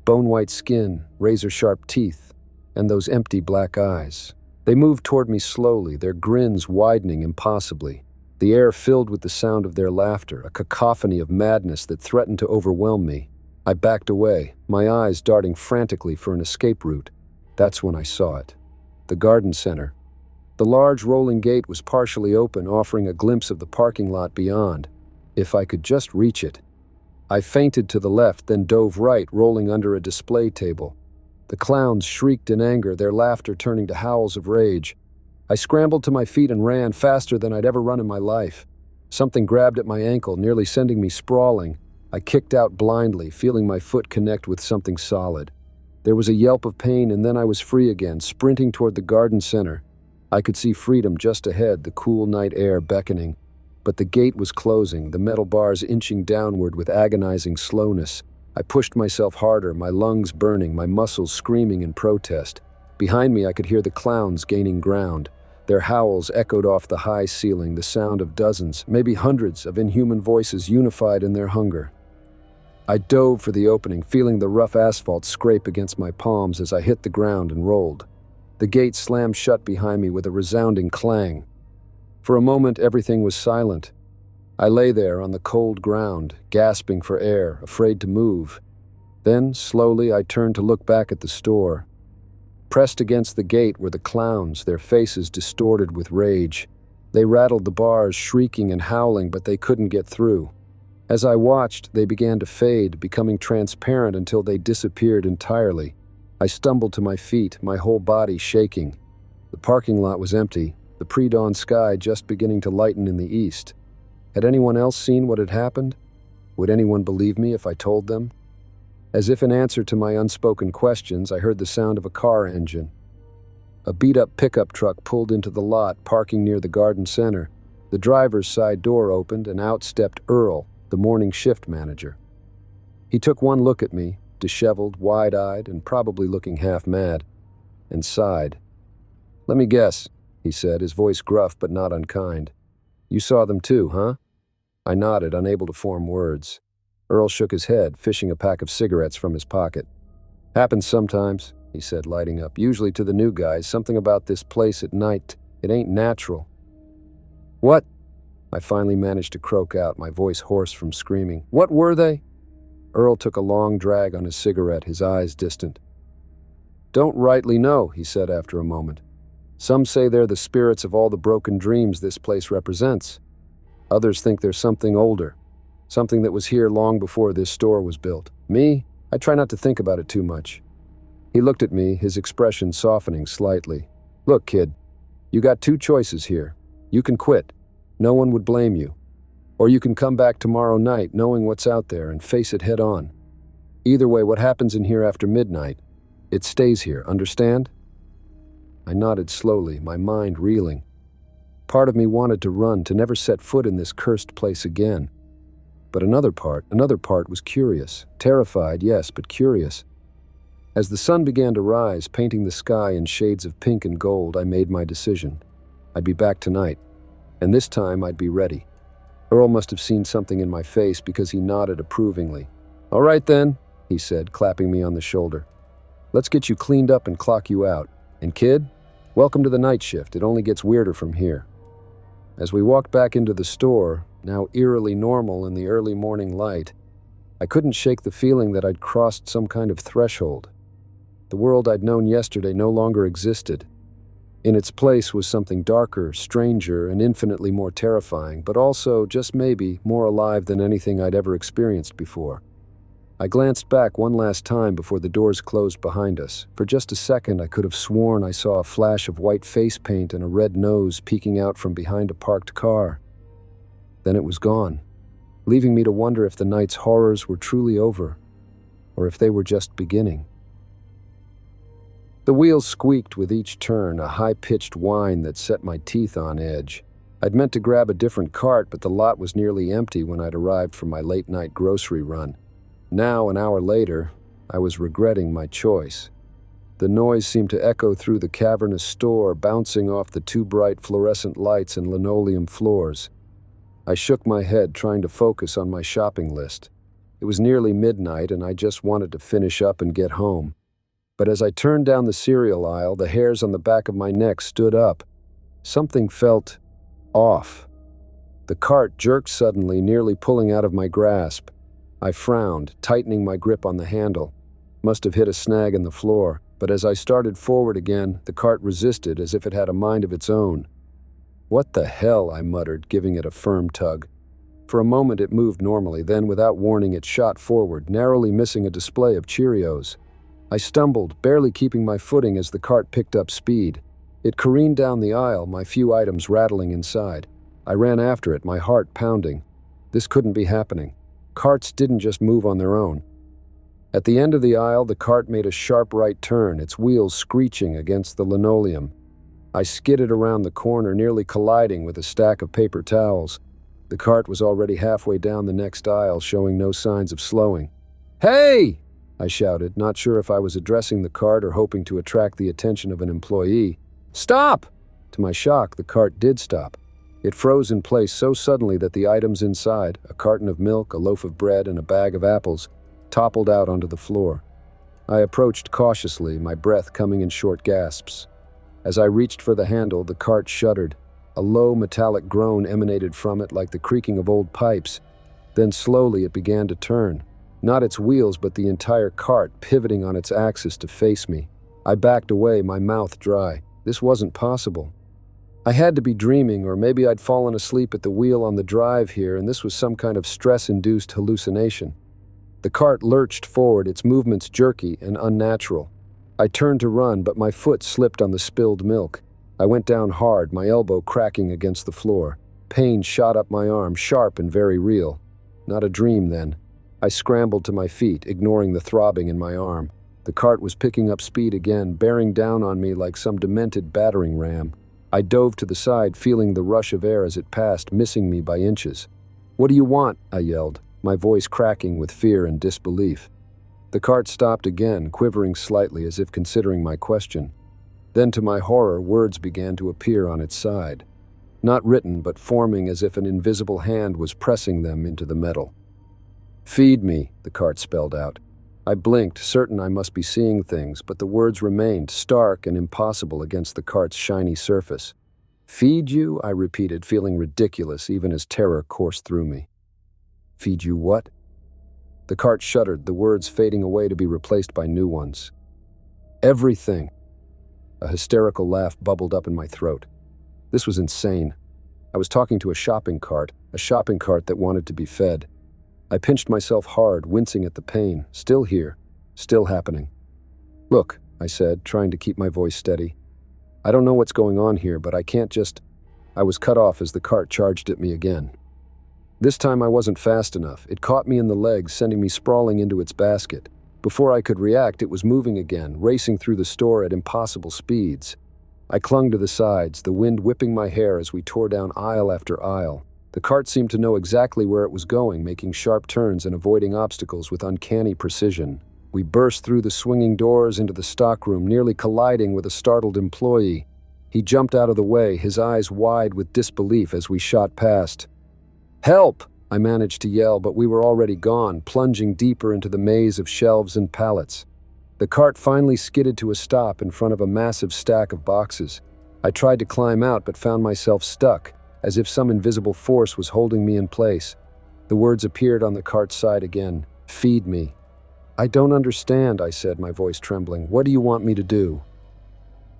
bone-white skin, razor-sharp teeth, and those empty black eyes. They moved toward me slowly, their grins widening impossibly. The air filled with the sound of their laughter, a cacophony of madness that threatened to overwhelm me. I backed away, my eyes darting frantically for an escape route. That's when I saw it. The garden center. The large rolling gate was partially open, offering a glimpse of the parking lot beyond. If I could just reach it. I feinted to the left, then dove right, rolling under a display table. The clowns shrieked in anger, their laughter turning to howls of rage. I scrambled to my feet and ran faster than I'd ever run in my life. Something grabbed at my ankle, nearly sending me sprawling. I kicked out blindly, feeling my foot connect with something solid. There was a yelp of pain, and then I was free again, sprinting toward the garden center. I could see freedom just ahead, the cool night air beckoning. But the gate was closing, the metal bars inching downward with agonizing slowness. I pushed myself harder, my lungs burning, my muscles screaming in protest. Behind me, I could hear the clowns gaining ground. Their howls echoed off the high ceiling, the sound of dozens, maybe hundreds of inhuman voices unified in their hunger. I dove for the opening, feeling the rough asphalt scrape against my palms as I hit the ground and rolled. The gate slammed shut behind me with a resounding clang. For a moment, everything was silent. I lay there on the cold ground, gasping for air, afraid to move. Then, slowly, I turned to look back at the store. Pressed against the gate were the clowns, their faces distorted with rage. They rattled the bars, shrieking and howling, but they couldn't get through. As I watched, they began to fade, becoming transparent until they disappeared entirely. I stumbled to my feet, my whole body shaking. The parking lot was empty, the pre-dawn sky just beginning to lighten in the east. Had anyone else seen what had happened? Would anyone believe me if I told them? As if in answer to my unspoken questions, I heard the sound of a car engine. A beat-up pickup truck pulled into the lot, parking near the garden center. The driver's side door opened, and out stepped Earl, the morning shift manager. He took one look at me, disheveled, wide-eyed, and probably looking half mad, and sighed. "Let me guess," he said, his voice gruff but not unkind. "You saw them too, huh?" I nodded, unable to form words. Earl shook his head, fishing a pack of cigarettes from his pocket. "Happens sometimes," he said, lighting up. "Usually to the new guys, something about this place at night. It ain't natural." "What?" I finally managed to croak out, my voice hoarse from screaming. "What were they?" Earl took a long drag on his cigarette, his eyes distant. "Don't rightly know," he said after a moment. "Some say they're the spirits of all the broken dreams this place represents. Others think they're something older. Something that was here long before this store was built. Me, I try not to think about it too much." He looked at me, his expression softening slightly. "Look, kid, you got two choices here. You can quit. No one would blame you. Or you can come back tomorrow night knowing what's out there and face it head on. Either way, what happens in here after midnight, it stays here, understand?" I nodded slowly, my mind reeling. Part of me wanted to run, to never set foot in this cursed place again. But another part was curious. Terrified, yes, but curious. As the sun began to rise, painting the sky in shades of pink and gold, I made my decision. I'd be back tonight, and this time I'd be ready. Earl must have seen something in my face because he nodded approvingly. "All right then," he said, clapping me on the shoulder. "Let's get you cleaned up and clock you out. And kid, welcome to the night shift. It only gets weirder from here." As we walked back into the store, now eerily normal in the early morning light, I couldn't shake the feeling that I'd crossed some kind of threshold. The world I'd known yesterday no longer existed. In its place was something darker, stranger, and infinitely more terrifying, but also, just maybe, more alive than anything I'd ever experienced before. I glanced back one last time before the doors closed behind us. For just a second, I could have sworn I saw a flash of white face paint and a red nose peeking out from behind a parked car. Then it was gone, leaving me to wonder if the night's horrors were truly over, or if they were just beginning. The wheels squeaked with each turn, a high-pitched whine that set my teeth on edge. I'd meant to grab a different cart, but the lot was nearly empty when I'd arrived from my late-night grocery run. Now, an hour later, I was regretting my choice. The noise seemed to echo through the cavernous store, bouncing off the two bright fluorescent lights and linoleum floors. I shook my head, trying to focus on my shopping list. It was nearly midnight, and I just wanted to finish up and get home. But as I turned down the cereal aisle, the hairs on the back of my neck stood up. Something felt off. The cart jerked suddenly, nearly pulling out of my grasp. I frowned, tightening my grip on the handle. Must have hit a snag in the floor, but as I started forward again, the cart resisted as if it had a mind of its own. "What the hell?" I muttered, giving it a firm tug. For a moment it moved normally, then without warning it shot forward, narrowly missing a display of Cheerios. I stumbled, barely keeping my footing as the cart picked up speed. It careened down the aisle, my few items rattling inside. I ran after it, my heart pounding. This couldn't be happening. Carts didn't just move on their own. At the end of the aisle, the cart made a sharp right turn, its wheels screeching against the linoleum. I skidded around the corner, nearly colliding with a stack of paper towels. The cart was already halfway down the next aisle, showing no signs of slowing. "Hey!" I shouted, not sure if I was addressing the cart or hoping to attract the attention of an employee. "Stop!" To my shock, the cart did stop. It froze in place so suddenly that the items inside, a carton of milk, a loaf of bread, and a bag of apples, toppled out onto the floor. I approached cautiously, my breath coming in short gasps. As I reached for the handle, the cart shuddered. A low metallic groan emanated from it like the creaking of old pipes. Then slowly it began to turn. Not its wheels, but the entire cart pivoting on its axis to face me. I backed away, my mouth dry. This wasn't possible. I had to be dreaming, or maybe I'd fallen asleep at the wheel on the drive here, and this was some kind of stress-induced hallucination. The cart lurched forward, its movements jerky and unnatural. I turned to run, but my foot slipped on the spilled milk. I went down hard, my elbow cracking against the floor. Pain shot up my arm, sharp and very real. Not a dream, then. I scrambled to my feet, ignoring the throbbing in my arm. The cart was picking up speed again, bearing down on me like some demented battering ram. I dove to the side, feeling the rush of air as it passed, missing me by inches. "What do you want?" I yelled, my voice cracking with fear and disbelief. The cart stopped again, quivering slightly as if considering my question. Then, to my horror, words began to appear on its side. Not written, but forming as if an invisible hand was pressing them into the metal. "Feed me," the cart spelled out. I blinked, certain I must be seeing things, but the words remained stark and impossible against the cart's shiny surface. "Feed you?" I repeated, feeling ridiculous even as terror coursed through me. "Feed you what?" The cart shuddered, the words fading away to be replaced by new ones. "Everything." A hysterical laugh bubbled up in my throat. This was insane. I was talking to a shopping cart that wanted to be fed. I pinched myself hard, wincing at the pain. Still here. Still happening. "Look," I said, trying to keep my voice steady. "I don't know what's going on here, but I can't just—" I was cut off as the cart charged at me again. This time I wasn't fast enough. It caught me in the legs, sending me sprawling into its basket. Before I could react, it was moving again, racing through the store at impossible speeds. I clung to the sides, the wind whipping my hair as we tore down aisle after aisle. The cart seemed to know exactly where it was going, making sharp turns and avoiding obstacles with uncanny precision. We burst through the swinging doors into the stockroom, nearly colliding with a startled employee. He jumped out of the way, his eyes wide with disbelief as we shot past. "Help!" I managed to yell, but we were already gone, plunging deeper into the maze of shelves and pallets. The cart finally skidded to a stop in front of a massive stack of boxes. I tried to climb out, but found myself stuck, as if some invisible force was holding me in place. The words appeared on the cart's side again. "Feed me." "I don't understand," I said, my voice trembling. "What do you want me to do?"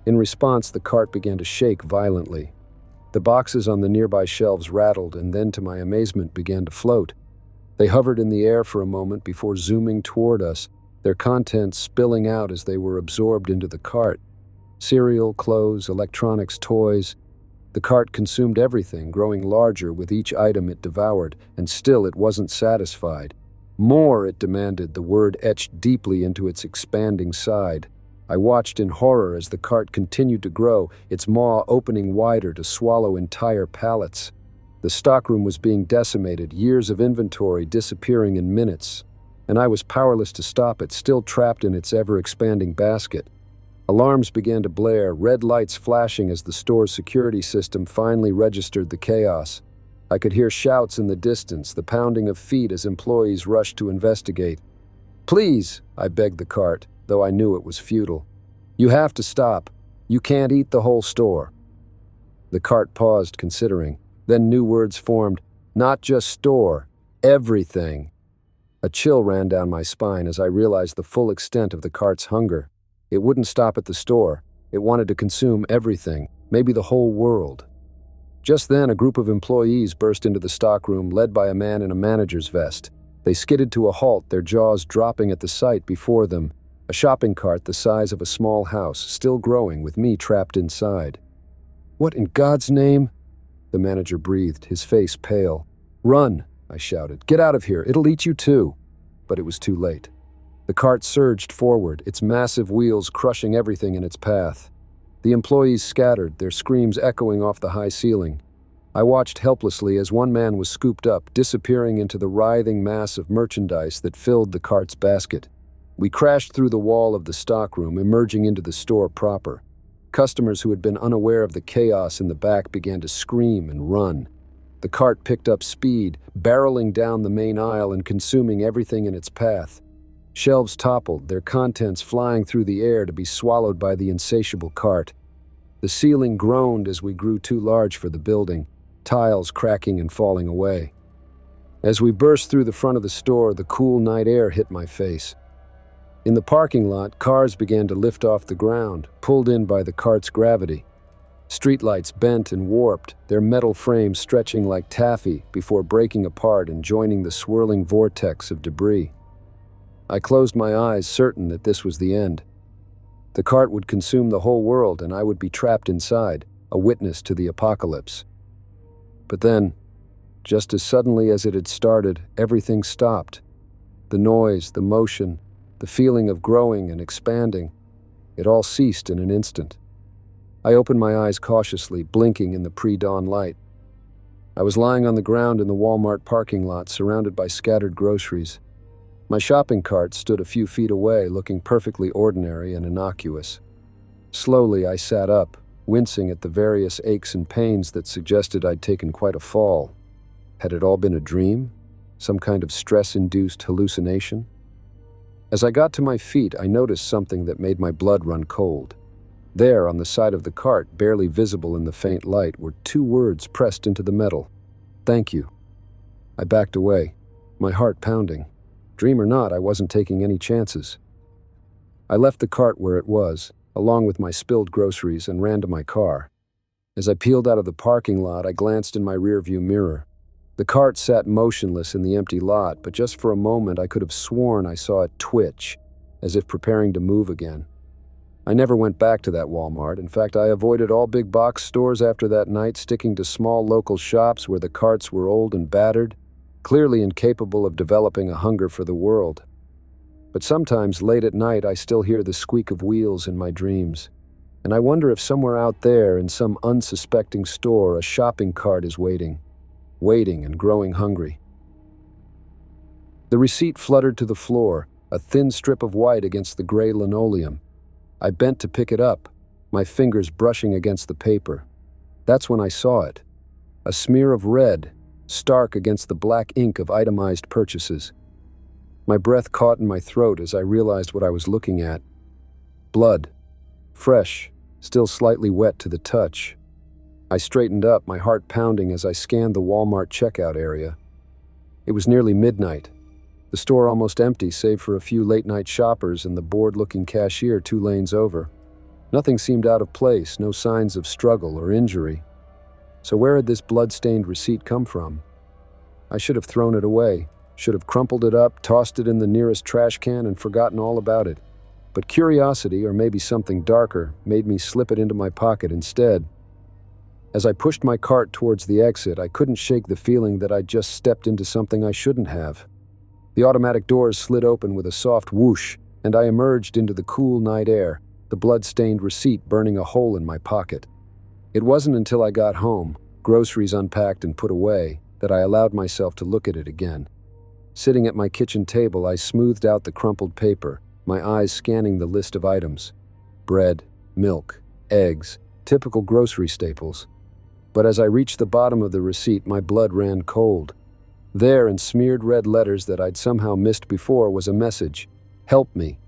In response, the cart began to shake violently. The boxes on the nearby shelves rattled and then, to my amazement, began to float. They hovered in the air for a moment before zooming toward us, their contents spilling out as they were absorbed into the cart. Cereal, clothes, electronics, toys. The cart consumed everything, growing larger with each item it devoured, and still it wasn't satisfied. More, it demanded, the word etched deeply into its expanding side. I watched in horror as the cart continued to grow, its maw opening wider to swallow entire pallets. The stockroom was being decimated, years of inventory disappearing in minutes, and I was powerless to stop it, still trapped in its ever-expanding basket. Alarms began to blare, red lights flashing as the store's security system finally registered the chaos. I could hear shouts in the distance, the pounding of feet as employees rushed to investigate. "Please," I begged the cart, though I knew it was futile. "You have to stop. You can't eat the whole store." The cart paused, considering. Then new words formed. "Not just store. Everything." A chill ran down my spine as I realized the full extent of the cart's hunger. It wouldn't stop at the store. It wanted to consume everything, maybe the whole world. Just then, a group of employees burst into the stockroom, led by a man in a manager's vest. They skidded to a halt, their jaws dropping at the sight before them. A shopping cart the size of a small house, still growing, with me trapped inside. "What in God's name?" the manager breathed, his face pale. "Run," I shouted. "Get out of here. It'll eat you too." But it was too late. The cart surged forward, its massive wheels crushing everything in its path. The employees scattered, their screams echoing off the high ceiling. I watched helplessly as one man was scooped up, disappearing into the writhing mass of merchandise that filled the cart's basket. We crashed through the wall of the stockroom, emerging into the store proper. Customers who had been unaware of the chaos in the back began to scream and run. The cart picked up speed, barreling down the main aisle and consuming everything in its path. Shelves toppled, their contents flying through the air to be swallowed by the insatiable cart. The ceiling groaned as we grew too large for the building, tiles cracking and falling away. As we burst through the front of the store, the cool night air hit my face. In the parking lot, cars began to lift off the ground, pulled in by the cart's gravity. Streetlights bent and warped, their metal frames stretching like taffy before breaking apart and joining the swirling vortex of debris. I closed my eyes, certain that this was the end. The cart would consume the whole world and I would be trapped inside, a witness to the apocalypse. But then, just as suddenly as it had started, everything stopped. The noise, the motion, the feeling of growing and expanding, it all ceased in an instant. I opened my eyes cautiously, blinking in the pre-dawn light. I was lying on the ground in the Walmart parking lot, surrounded by scattered groceries. My shopping cart stood a few feet away, looking perfectly ordinary and innocuous. Slowly, I sat up, wincing at the various aches and pains that suggested I'd taken quite a fall. Had it all been a dream? Some kind of stress-induced hallucination? As I got to my feet, I noticed something that made my blood run cold. There, on the side of the cart, barely visible in the faint light, were 2 words pressed into the metal. "Thank you." I backed away, my heart pounding. Dream or not, I wasn't taking any chances. I left the cart where it was, along with my spilled groceries, and ran to my car. As I peeled out of the parking lot, I glanced in my rearview mirror. The cart sat motionless in the empty lot, but just for a moment I could have sworn I saw it twitch, as if preparing to move again. I never went back to that Walmart. In fact, I avoided all big box stores after that night, sticking to small local shops where the carts were old and battered, clearly incapable of developing a hunger for the world. But sometimes, late at night, I still hear the squeak of wheels in my dreams, and I wonder if somewhere out there in some unsuspecting store a shopping cart is waiting and growing hungry. The receipt fluttered to the floor, a thin strip of white against the gray linoleum. I bent to pick it up, my fingers brushing against the paper. That's when I saw it. A smear of red, stark against the black ink of itemized purchases. My breath caught in my throat as I realized what I was looking at. Blood. Fresh, still slightly wet to the touch. I straightened up, my heart pounding as I scanned the Walmart checkout area. It was nearly midnight. The store almost empty, save for a few late-night shoppers and the bored-looking cashier 2 lanes over. Nothing seemed out of place, no signs of struggle or injury. So where had this blood-stained receipt come from? I should have thrown it away, should have crumpled it up, tossed it in the nearest trash can, and forgotten all about it. But curiosity, or maybe something darker, made me slip it into my pocket instead. As I pushed my cart towards the exit, I couldn't shake the feeling that I'd just stepped into something I shouldn't have. The automatic doors slid open with a soft whoosh, and I emerged into the cool night air, the blood-stained receipt burning a hole in my pocket. It wasn't until I got home, groceries unpacked and put away, that I allowed myself to look at it again. Sitting at my kitchen table, I smoothed out the crumpled paper, my eyes scanning the list of items. Bread, milk, eggs, typical grocery staples. But as I reached the bottom of the receipt, my blood ran cold. There, in smeared red letters that I'd somehow missed before, was a message. "Help me."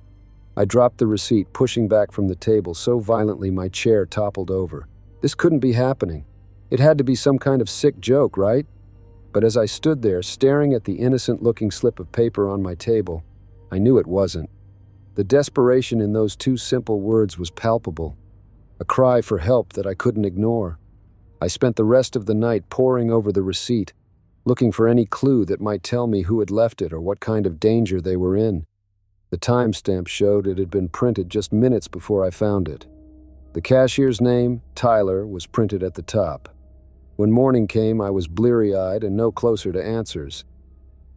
I dropped the receipt, pushing back from the table so violently my chair toppled over. This couldn't be happening. It had to be some kind of sick joke, right? But as I stood there, staring at the innocent-looking slip of paper on my table, I knew it wasn't. The desperation in those 2 simple words was palpable, a cry for help that I couldn't ignore. I spent the rest of the night poring over the receipt, looking for any clue that might tell me who had left it or what kind of danger they were in. The timestamp showed it had been printed just minutes before I found it. The cashier's name, Tyler, was printed at the top. When morning came, I was bleary-eyed and no closer to answers.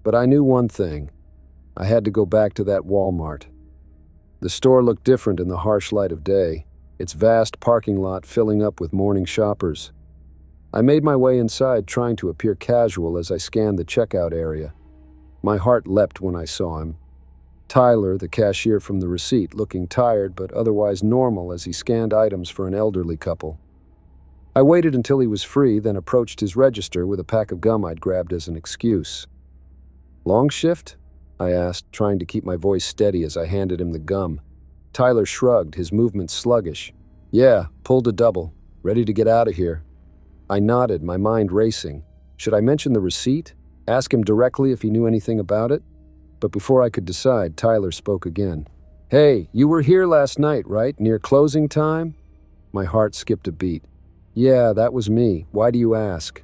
But I knew one thing. I had to go back to that Walmart. The store looked different in the harsh light of day, its vast parking lot filling up with morning shoppers. I made my way inside, trying to appear casual as I scanned the checkout area. My heart leapt when I saw him. Tyler, the cashier from the receipt, looking tired but otherwise normal as he scanned items for an elderly couple. I waited until he was free, then approached his register with a pack of gum I'd grabbed as an excuse. "Long shift?" I asked, trying to keep my voice steady as I handed him the gum. Tyler shrugged, his movements sluggish. "Yeah, pulled a double. Ready to get out of here." I nodded, my mind racing. Should I mention the receipt? Ask him directly if he knew anything about it? But before I could decide, Tyler spoke again. "Hey, you were here last night, right? Near closing time?" My heart skipped a beat. "Yeah, that was me. Why do you ask?"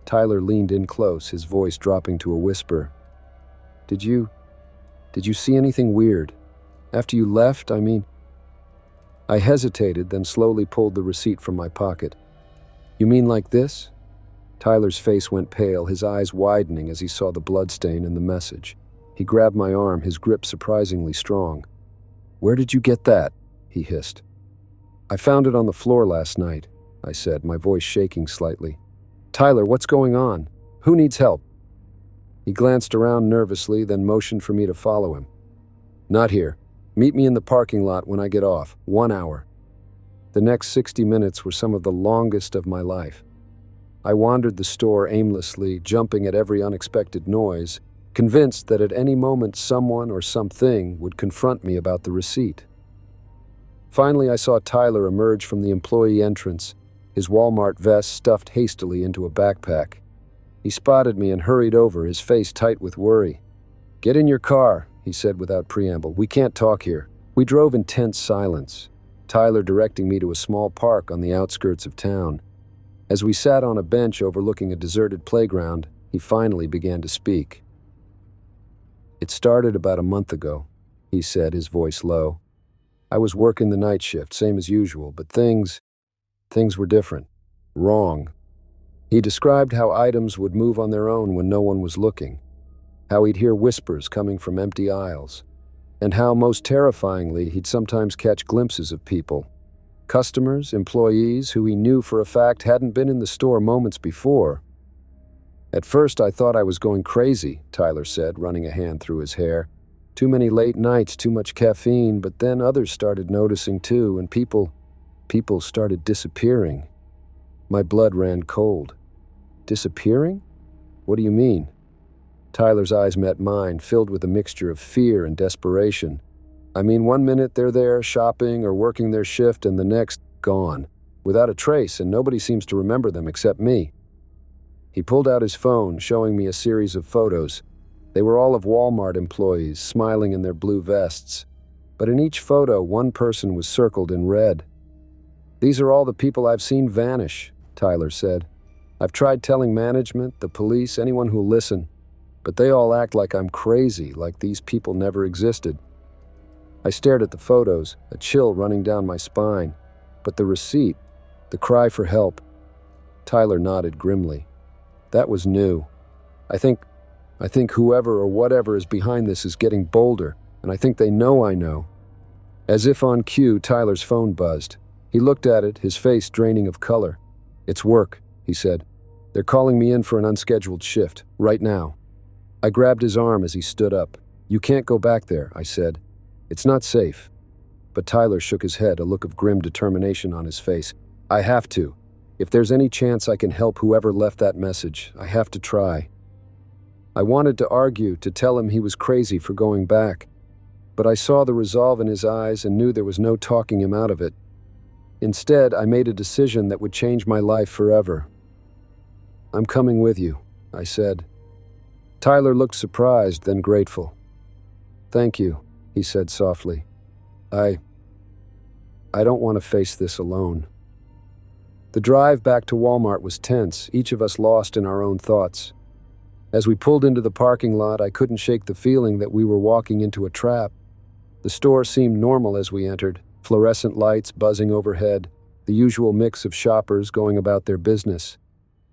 Tyler leaned in close, his voice dropping to a whisper. Did you see anything weird? After you left, I mean..." I hesitated, then slowly pulled the receipt from my pocket. "You mean like this?" Tyler's face went pale, his eyes widening as he saw the bloodstain and the message. He grabbed my arm, his grip surprisingly strong. "Where did you get that?" he hissed. "I found it on the floor last night," I said, my voice shaking slightly. "Tyler, what's going on? Who needs help?" He glanced around nervously, then motioned for me to follow him. "Not here. Meet me in the parking lot when I get off. 1 hour." The next 60 minutes were some of the longest of my life. I wandered the store aimlessly, jumping at every unexpected noise, convinced that at any moment someone or something would confront me about the receipt. Finally, I saw Tyler emerge from the employee entrance, his Walmart vest stuffed hastily into a backpack. He spotted me and hurried over, his face tight with worry. "Get in your car," he said without preamble. "We can't talk here." We drove in tense silence, Tyler directing me to a small park on the outskirts of town. As we sat on a bench overlooking a deserted playground, he finally began to speak. "It started about a month ago," he said, his voice low. "I was working the night shift, same as usual, but things were different. Wrong." He described how items would move on their own when no one was looking, how he'd hear whispers coming from empty aisles, and how, most terrifyingly, he'd sometimes catch glimpses of people. Customers, employees who he knew for a fact hadn't been in the store moments before. "At first I thought I was going crazy," Tyler said, running a hand through his hair. "Too many late nights, too much caffeine, but then others started noticing too, and people started disappearing." My blood ran cold. "Disappearing? What do you mean?" Tyler's eyes met mine, filled with a mixture of fear and desperation. "I mean, 1 minute they're there, shopping or working their shift, and the next, gone, without a trace, and nobody seems to remember them except me." He pulled out his phone, showing me a series of photos. They were all of Walmart employees, smiling in their blue vests. But in each photo, one person was circled in red. "These are all the people I've seen vanish," Tyler said. "I've tried telling management, the police, anyone who'll listen, but they all act like I'm crazy, like these people never existed." I stared at the photos, a chill running down my spine. But the receipt, the cry for help. Tyler nodded grimly. "That was new. I think whoever or whatever is behind this is getting bolder, and I think they know I know." As if on cue, Tyler's phone buzzed. He looked at it, his face draining of color. "It's work," he said. "They're calling me in for an unscheduled shift, right now." I grabbed his arm as he stood up. "You can't go back there," I said. "It's not safe." But Tyler shook his head, a look of grim determination on his face. "I have to. If there's any chance I can help whoever left that message, I have to try." I wanted to argue, to tell him he was crazy for going back, but I saw the resolve in his eyes and knew there was no talking him out of it. Instead, I made a decision that would change my life forever. "I'm coming with you," I said. Tyler looked surprised, then grateful. "Thank you," he said softly. I don't want to face this alone." The drive back to Walmart was tense, each of us lost in our own thoughts. As we pulled into the parking lot, I couldn't shake the feeling that we were walking into a trap. The store seemed normal as we entered, fluorescent lights buzzing overhead, the usual mix of shoppers going about their business.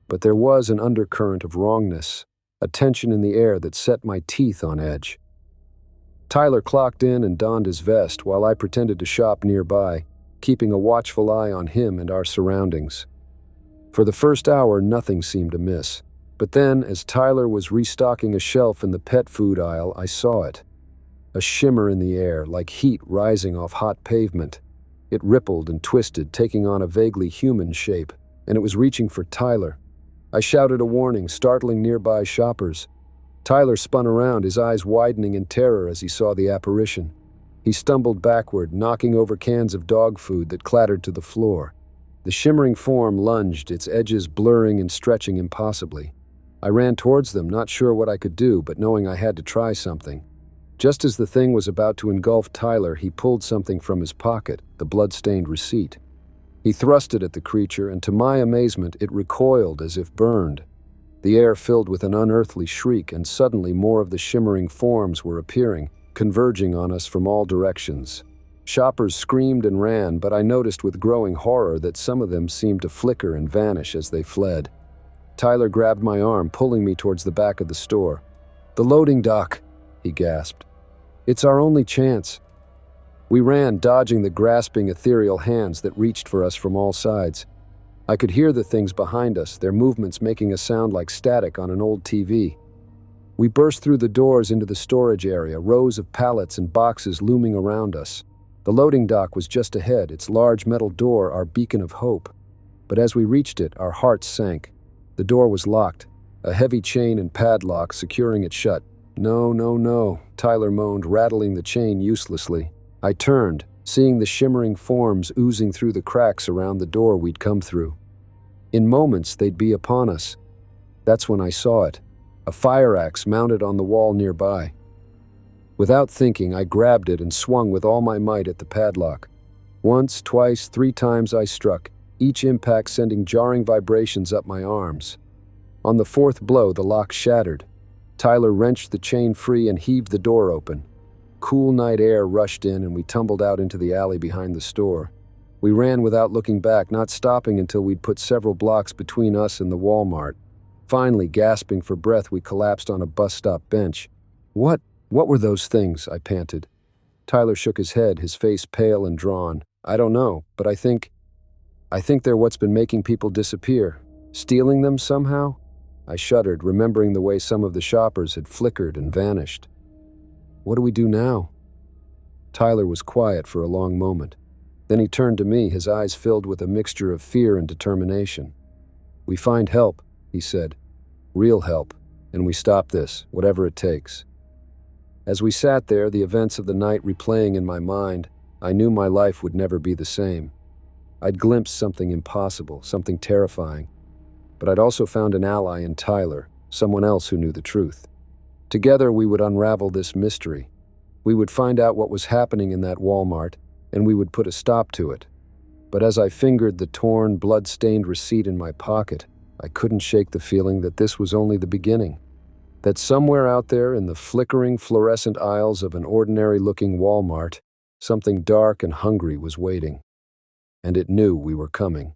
But there was an undercurrent of wrongness, a tension in the air that set my teeth on edge. Tyler clocked in and donned his vest while I pretended to shop nearby, keeping a watchful eye on him and our surroundings. For the first hour, nothing seemed amiss. But then, as Tyler was restocking a shelf in the pet food aisle, I saw it. A shimmer in the air, like heat rising off hot pavement. It rippled and twisted, taking on a vaguely human shape, and it was reaching for Tyler. I shouted a warning, startling nearby shoppers. Tyler spun around, his eyes widening in terror as he saw the apparition. He stumbled backward, knocking over cans of dog food that clattered to the floor. The shimmering form lunged, its edges blurring and stretching impossibly. I ran towards them, not sure what I could do, but knowing I had to try something. Just as the thing was about to engulf Tyler, he pulled something from his pocket, the blood-stained receipt. He thrust it at the creature, and to my amazement, it recoiled as if burned. The air filled with an unearthly shriek, and suddenly more of the shimmering forms were appearing, converging on us from all directions. Shoppers screamed and ran, but I noticed with growing horror that some of them seemed to flicker and vanish as they fled. Tyler grabbed my arm, pulling me towards the back of the store. "The loading dock," he gasped. "It's our only chance." We ran, dodging the grasping, ethereal hands that reached for us from all sides. I could hear the things behind us, their movements making a sound like static on an old TV. We burst through the doors into the storage area, rows of pallets and boxes looming around us. The loading dock was just ahead, its large metal door our beacon of hope. But as we reached it, our hearts sank. The door was locked, a heavy chain and padlock securing it shut. "No, no, no," Tyler moaned, rattling the chain uselessly. I turned, seeing the shimmering forms oozing through the cracks around the door we'd come through. In moments, they'd be upon us. That's when I saw it, a fire axe mounted on the wall nearby. Without thinking, I grabbed it and swung with all my might at the padlock. Once, twice, 3 times I struck, each impact sending jarring vibrations up my arms. On the 4th blow, the lock shattered. Tyler wrenched the chain free and heaved the door open. Cool night air rushed in and we tumbled out into the alley behind the store. We ran without looking back, not stopping until we'd put several blocks between us and the Walmart. Finally, gasping for breath, we collapsed on a bus stop bench. What were those things?" I panted. Tyler shook his head, his face pale and drawn. "I don't know, but I think they're what's been making people disappear. Stealing them somehow?" I shuddered, remembering the way some of the shoppers had flickered and vanished. "What do we do now?" Tyler was quiet for a long moment. Then he turned to me, his eyes filled with a mixture of fear and determination. "We find help," he said. "Real help, and we stop this, whatever it takes." As we sat there, the events of the night replaying in my mind, I knew my life would never be the same. I'd glimpsed something impossible, something terrifying. But I'd also found an ally in Tyler, someone else who knew the truth. Together we would unravel this mystery. We would find out what was happening in that Walmart, and we would put a stop to it. But as I fingered the torn, blood-stained receipt in my pocket, I couldn't shake the feeling that this was only the beginning. That somewhere out there in the flickering, fluorescent aisles of an ordinary-looking Walmart, something dark and hungry was waiting. And it knew we were coming.